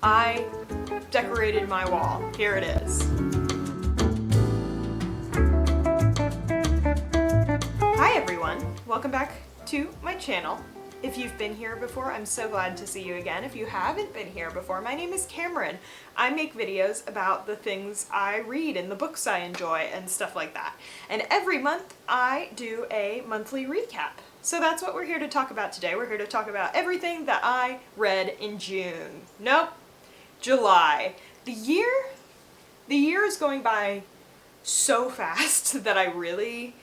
I decorated my wall. Here it is. Hi everyone, welcome back to my channel. If you've been here before, I'm so glad to see you again. If you haven't been here before, my name is Cameron. I make videos about the things I read and the books I enjoy and stuff like that. And every month I do a monthly recap. So that's what we're here to talk about today. We're here to talk about everything that I read in June. Nope, July. The year is going by so fast that I really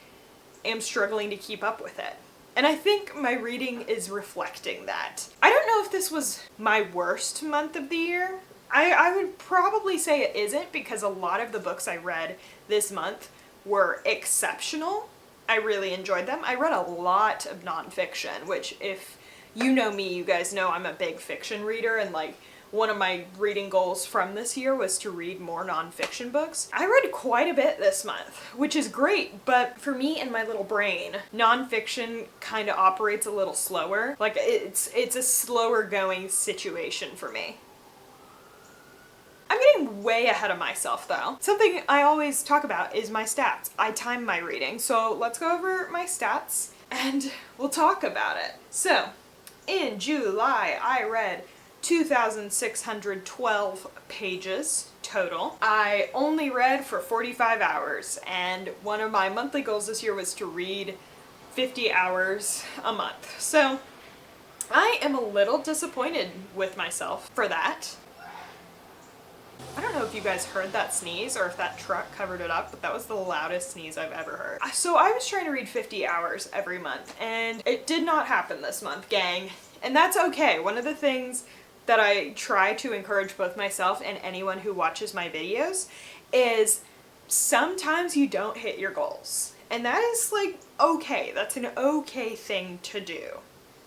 am struggling to keep up with it. And I think my reading is reflecting that. I don't know if this was my worst month of the year. I would probably say it isn't, because a lot of the books I read this month were exceptional. I really enjoyed them. I read a lot of nonfiction, which if you know me, you guys know I'm a big fiction reader, and like one of my reading goals from this year was to read more nonfiction books. I read quite a bit this month, which is great, but for me and my little brain, nonfiction kind of operates a little slower. Like it's a slower going situation for me. I'm getting way ahead of myself though. Something I always talk about is my stats. I time my reading, so let's go over my stats and we'll talk about it. So, in July, I read 2,612 pages total. I only read for 45 hours, and one of my monthly goals this year was to read 50 hours a month. So I am a little disappointed with myself for that. I don't know if you guys heard that sneeze or if that truck covered it up, but that was the loudest sneeze I've ever heard. So I was trying to read 50 hours every month, and it did not happen this month, gang. And that's okay. One of the things that I try to encourage both myself and anyone who watches my videos is sometimes you don't hit your goals. And that is like okay. That's an okay thing to do.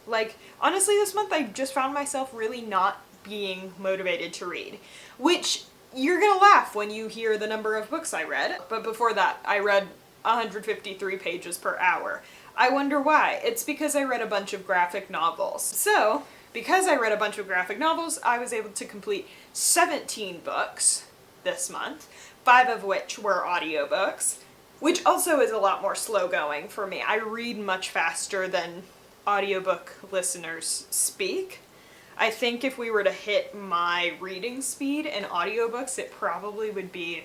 Like honestly, this month I just found myself really not being motivated to read, which you're gonna laugh when you hear the number of books I read. But before that, I read 153 pages per hour. I wonder why. It's because I read a bunch of graphic novels. So, because I read a bunch of graphic novels, I was able to complete 17 books this month, 5 of which were audiobooks, which also is a lot more slow going for me. I read much faster than audiobook listeners speak. I think if we were to hit my reading speed in audiobooks, it probably would be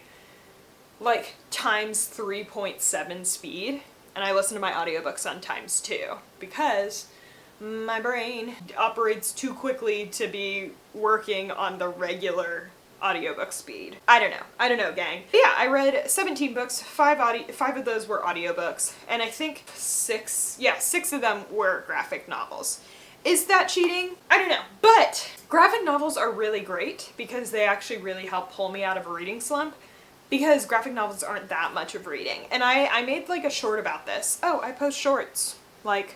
like times 3.7 speed. And I listen to my audiobooks on times 2 because my brain operates too quickly to be working on the regular audiobook speed. I don't know, gang. But yeah, I read 17 books, 5 of those were audiobooks, and I think 6 of them were graphic novels. Is that cheating? I don't know. But graphic novels are really great because they actually really help pull me out of a reading slump, because graphic novels aren't that much of reading. And I made like a short about this. Oh, I post shorts like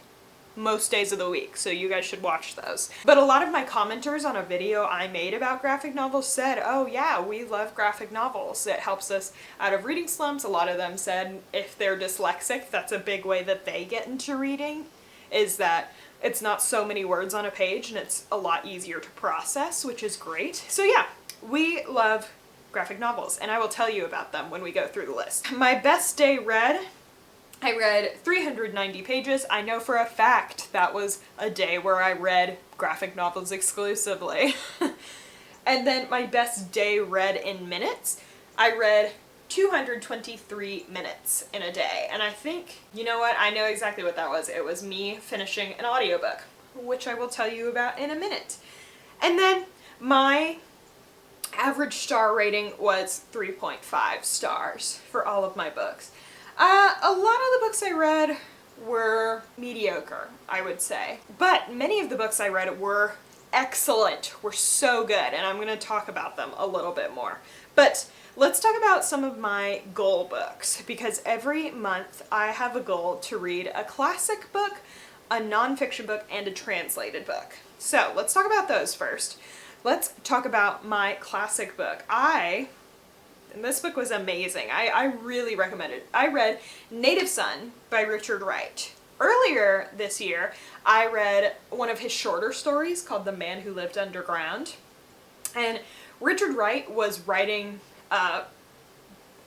most days of the week, so you guys should watch those. But a lot of my commenters on a video I made about graphic novels said, oh yeah, we love graphic novels. It helps us out of reading slumps. A lot of them said if they're dyslexic, that's a big way that they get into reading, is that it's not so many words on a page and it's a lot easier to process, which is great. So yeah, we love graphic novels, and I will tell you about them when we go through the list. My best day read, I read 390 pages. I know for a fact that was a day where I read graphic novels exclusively. And then my best day read in minutes, I read 223 minutes in a day. And I think, you know what, I know exactly what that was. It was me finishing an audiobook, which I will tell you about in a minute. And then my average star rating was 3.5 stars for all of my books. A lot of the books I read were mediocre, I would say. But many of the books I read were excellent, were so good, and I'm going to talk about them a little bit more. But let's talk about some of my goal books, because every month I have a goal to read a classic book, a nonfiction book, and a translated book. So let's talk about those first. Let's talk about my classic book. And this book was amazing. I really recommend it. I read Native Son by Richard Wright. Earlier this year, I read one of his shorter stories called The Man Who Lived Underground. And Richard Wright was writing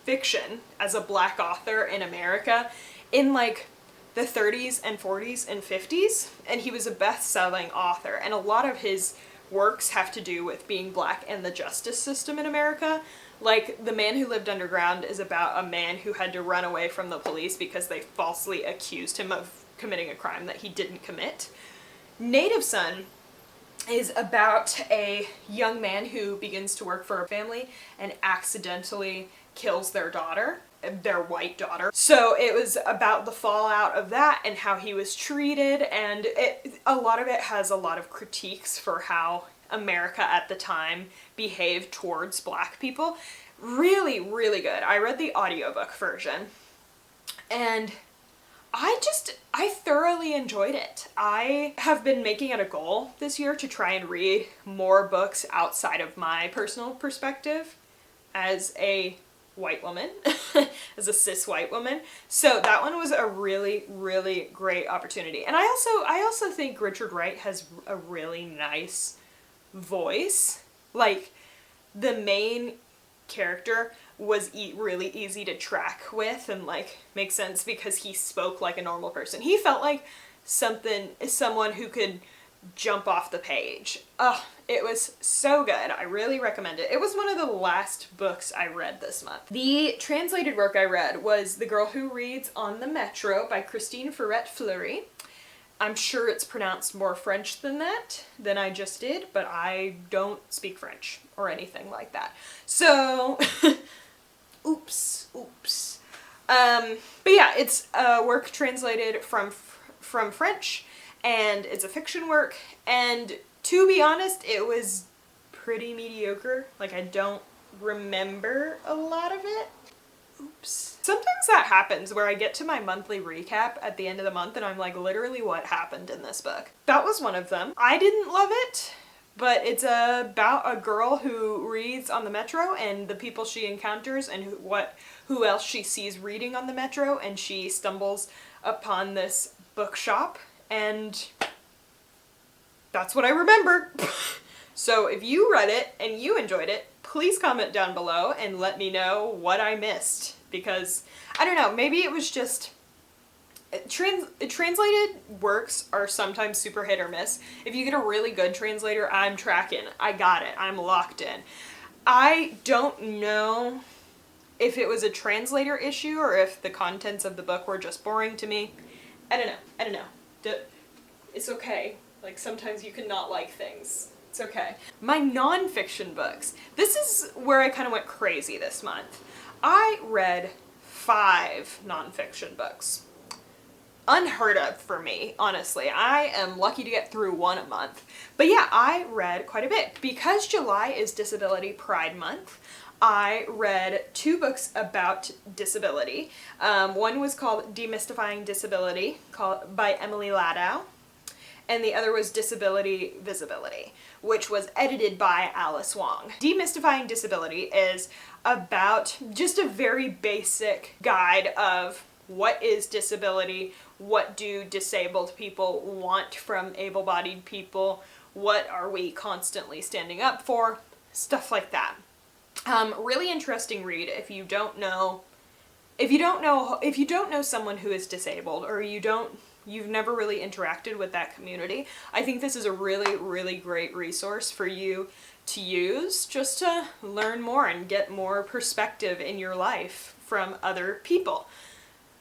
fiction as a black author in America in like the 30s and 40s and 50s, and he was a best-selling author, and a lot of his works have to do with being black and the justice system in America. Like, The Man Who Lived Underground is about a man who had to run away from the police because they falsely accused him of committing a crime that he didn't commit. Native Son is about a young man who begins to work for a family and accidentally kills their daughter, their white daughter. So it was about the fallout of that and how he was treated, and a lot of it has a lot of critiques for how America at the time behaved towards black people. Really, really good. I read the audiobook version, and I thoroughly enjoyed it. I have been making it a goal this year to try and read more books outside of my personal perspective as a white woman, as a cis white woman. So that one was a really, really great opportunity. And I also think Richard Wright has a really nice voice. Like, the main character was really easy to track with and like make sense because he spoke like a normal person. He felt like someone who could jump off the page. It was so good. I really recommend it. It was one of the last books I read this month. The translated work I read was The Girl Who Reads on the Metro by Christine Ferret-Fleury. I'm sure it's pronounced more French than that, than I just did, but I don't speak French or anything like that. So, oops. But yeah, it's a work translated from French, and it's a fiction work, and to be honest, it was pretty mediocre. Like, I don't remember a lot of it. Oops. Sometimes that happens where I get to my monthly recap at the end of the month and I'm like, literally, what happened in this book? That was one of them. I didn't love it, but it's about a girl who reads on the metro and the people she encounters and who else she sees reading on the metro, and she stumbles upon this bookshop, and that's what I remember. So if you read it and you enjoyed it, please comment down below and let me know what I missed, because I don't know, maybe it was just translated works are sometimes super hit or miss. If you get a really good translator, I'm tracking. I got it. I'm locked in. I don't know if it was a translator issue or if the contents of the book were just boring to me. I don't know. It's okay. Like, sometimes you can not like things. It's okay. My nonfiction books. This is where I kind of went crazy this month. I read 5 nonfiction books. Unheard of for me, honestly. I am lucky to get through one a month. But yeah, I read quite a bit. Because July is Disability Pride Month, I read 2 books about disability. One was called Demystifying Disability, by Emily Ladau, and the other was Disability Visibility, which was edited by Alice Wong. Demystifying Disability is about just a very basic guide of what is disability, what do disabled people want from able-bodied people, what are we constantly standing up for, stuff like that. Really interesting read if you don't know someone who is disabled, or you've never really interacted with that community. I think this is a really, really great resource for you to use just to learn more and get more perspective in your life from other people.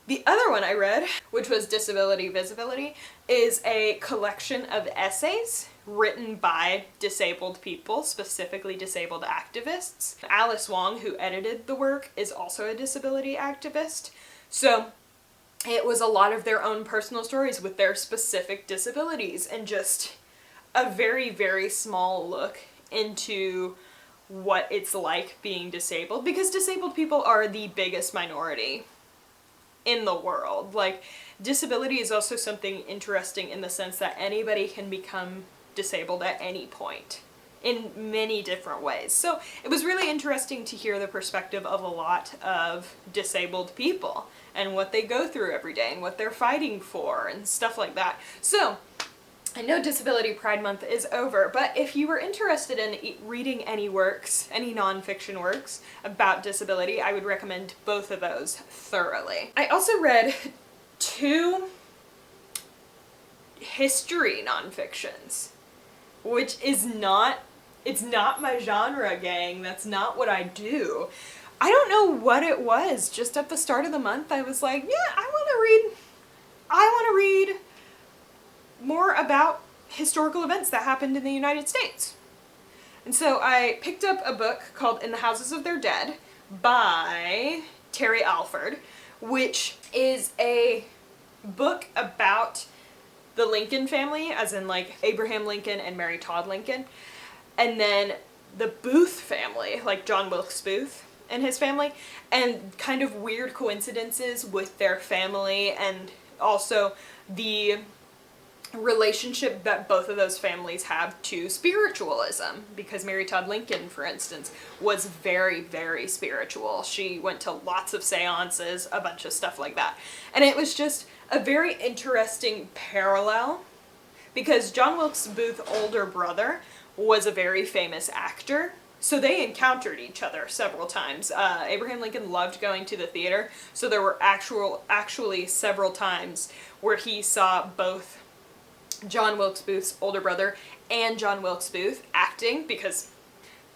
The other one I read, which was Disability Visibility, is a collection of essays written by disabled people, specifically disabled activists. Alice Wong, who edited the work, is also a disability activist. So it was a lot of their own personal stories with their specific disabilities, and just a very, very small look into what it's like being disabled, because disabled people are the biggest minority in the world. Like, disability is also something interesting in the sense that anybody can become disabled at any point in many different ways. So it was really interesting to hear the perspective of a lot of disabled people and what they go through every day and what they're fighting for and stuff like that. So I know Disability Pride Month is over, but if you were interested in reading any works, any nonfiction works about disability, I would recommend both of those thoroughly. I also read 2 history nonfictions, which is not, it's not my genre, gang. That's not what I do. I don't know what it was. Just at the start of the month, I was like, yeah, I want to read more about historical events that happened in the United States. And so I picked up a book called In the Houses of Their Dead by Terry Alford, which is a book about the Lincoln family, as in like Abraham Lincoln and Mary Todd Lincoln, and then the Booth family, like John Wilkes Booth and his family, and kind of weird coincidences with their family, and also the relationship that both of those families have to spiritualism, because Mary Todd Lincoln, for instance, was very, very spiritual. She went to lots of seances, a bunch of stuff like that. And it was just a very interesting parallel, because John Wilkes Booth's older brother was a very famous actor. So they encountered each other several times. Abraham Lincoln loved going to the theater, so there were actually several times where he saw both John Wilkes Booth's older brother and John Wilkes Booth acting, because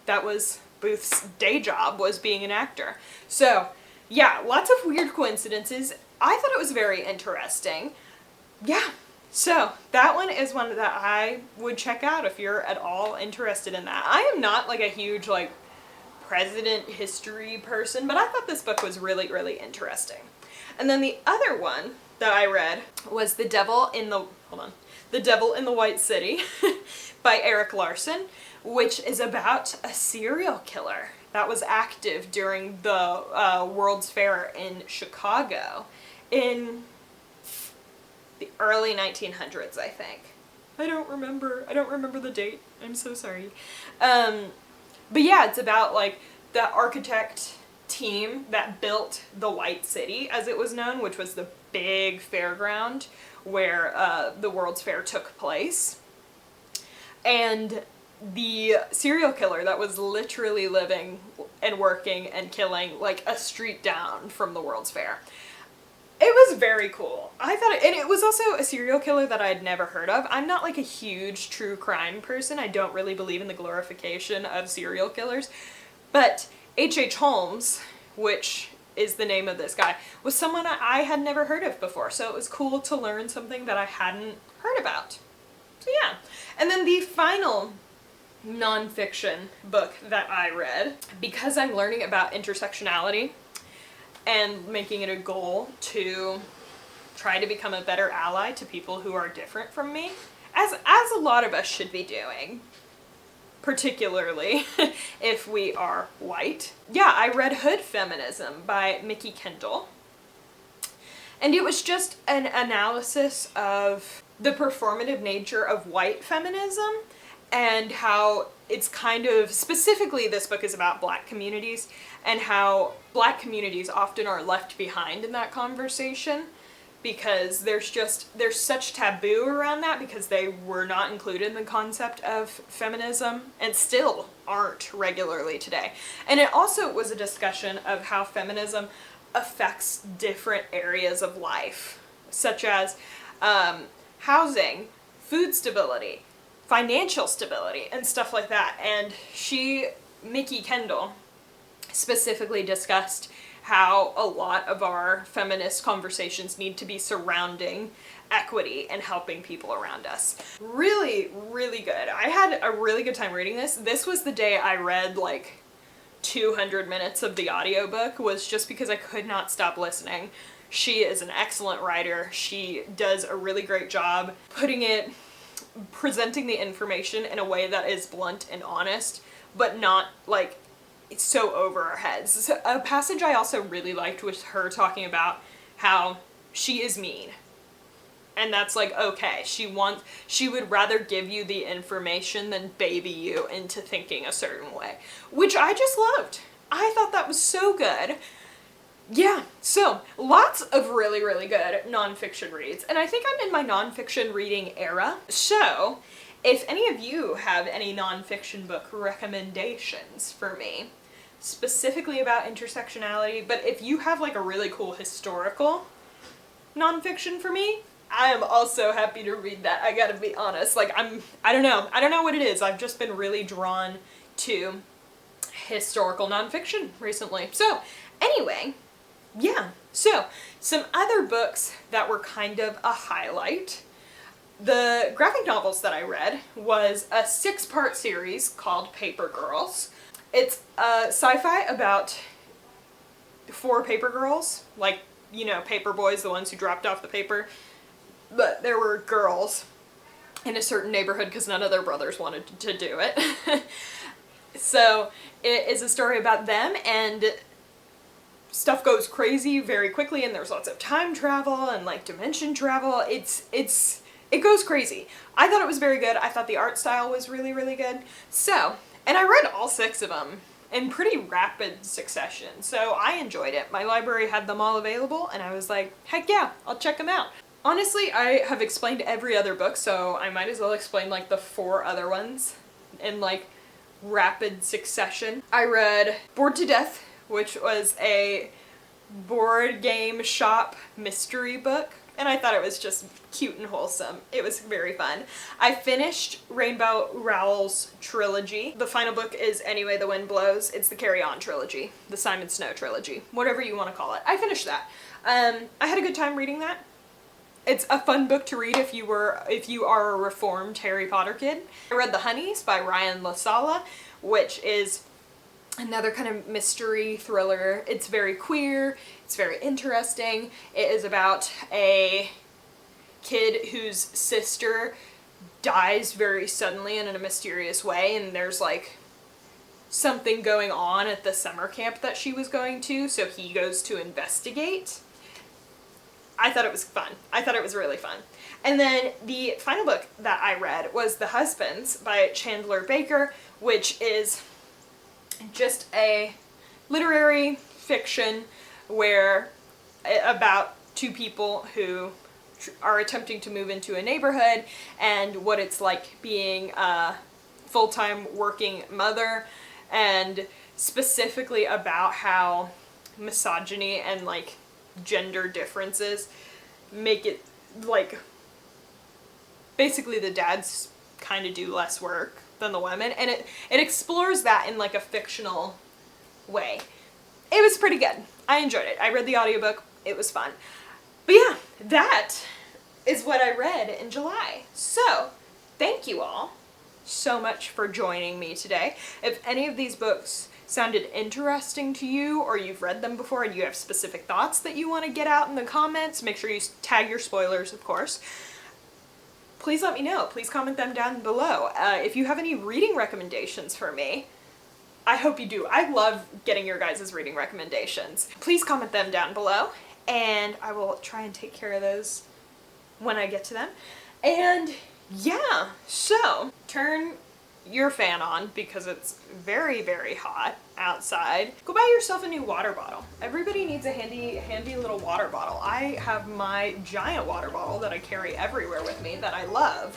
that was Booth's day job, was being an actor. So yeah, lots of weird coincidences. I thought it was very interesting. Yeah, so that one is one that I would check out if you're at all interested in that. I am not like a huge like president history person, but I thought this book was really, really interesting. And then the other one that I read was The Devil in the White City by Eric Larson, which is about a serial killer that was active during the World's Fair in Chicago in the early 1900s, I think. I don't remember the date. I'm so sorry. But yeah, it's about like the architect team that built the White City, as it was known, which was the big fairground where the World's Fair took place. And the serial killer that was literally living and working and killing like a street down from the World's Fair. It was very cool. I thought it, and it was also a serial killer that I'd never heard of. I'm not like a huge true crime person. I don't really believe in the glorification of serial killers. But H.H. Holmes, which is the name of this guy, was someone I had never heard of before. So it was cool to learn something that I hadn't heard about. So yeah. And then the final nonfiction book that I read, because I'm learning about intersectionality and making it a goal to try to become a better ally to people who are different from me, as a lot of us should be doing, particularly if we are white. Yeah, I read Hood Feminism by Mikki Kendall, and it was just an analysis of the performative nature of white feminism and how it's kind of, specifically this book is about Black communities, and how Black communities often are left behind in that conversation because there's such taboo around that because they were not included in the concept of feminism and still aren't regularly today. And it also was a discussion of how feminism affects different areas of life, such as housing, food stability, financial stability, and stuff like that. And Mikki Kendall, specifically discussed how a lot of our feminist conversations need to be surrounding equity and helping people around us. Really, really good. I had a really good time reading this. This was the day I read like 200 minutes of the audiobook, was just because I could not stop listening. She is an excellent writer. She does a really great job presenting the information in a way that is blunt and honest, but not like it's so over our heads. So a passage I also really liked was her talking about how she is mean. And that's like, okay, she would rather give you the information than baby you into thinking a certain way, which I just loved. I thought that was so good. Yeah, so lots of really, really good nonfiction reads, and I think I'm in my nonfiction reading era. So if any of you have any nonfiction book recommendations for me, specifically about intersectionality, but if you have like a really cool historical nonfiction for me, I am also happy to read that. I gotta be honest, like I don't know what it is. I've just been really drawn to historical nonfiction recently. So anyway, yeah, so some other books that were kind of a highlight. The graphic novels that I read was a 6-part series called Paper Girls. It's a sci-fi about 4 paper girls, like, you know, paper boys, the ones who dropped off the paper, but there were girls in a certain neighborhood because none of their brothers wanted to do it. So it is a story about them, and stuff goes crazy very quickly, and there's lots of time travel and like dimension travel. It goes crazy. I thought it was very good. I thought the art style was really, really good. So, and I read all 6 of them in pretty rapid succession, so I enjoyed it. My library had them all available, and I was like, heck yeah, I'll check them out. Honestly, I have explained every other book, so I might as well explain like the 4 other ones in like rapid succession. I read Bored to Death, which was a board game shop mystery book, and I thought it was just cute and wholesome. It was very fun. I finished Rainbow Rowell's trilogy. The final book is Anyway the Wind Blows. It's the Carry On trilogy, the Simon Snow trilogy, whatever you want to call it. I finished that. I had a good time reading that. It's a fun book to read if you are a reformed Harry Potter kid. I read The Honeys by Ryan LaSala, which is another kind of mystery thriller. It's very queer, it's very interesting. It is about a kid whose sister dies very suddenly and in a mysterious way, and there's like something going on at the summer camp that she was going to, so he goes to investigate. I thought it was fun. I thought it was really fun. And then the final book that I read was The Husbands by Chandler Baker, which is just a literary fiction where about 2 people who are attempting to move into a neighborhood and what it's like being a full-time working mother, and specifically about how misogyny and like gender differences make it like basically the dads kind of do less work than the women, and it explores that in like a fictional way. It was pretty good. I enjoyed it. I read the audiobook. It was fun. But yeah, that is what I read in July. So thank you all so much for joining me today. If any of these books sounded interesting to you, or you've read them before and you have specific thoughts that you want to get out in the comments, make sure you tag your spoilers, of course. Please let me know. Please comment them down below. If you have any reading recommendations for me, I hope you do. I love getting your guys' reading recommendations. Please comment them down below, and I will try and take care of those when I get to them. And yeah, so turn your fan on because it's very, very hot outside. Go buy yourself a new water bottle. Everybody needs a handy little water bottle. I have my giant water bottle that I carry everywhere with me that I love.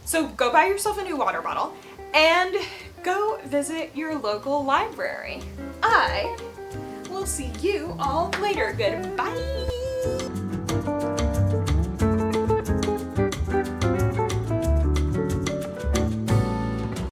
So go buy yourself a new water bottle and go visit your local library. I will see you all later. Goodbye.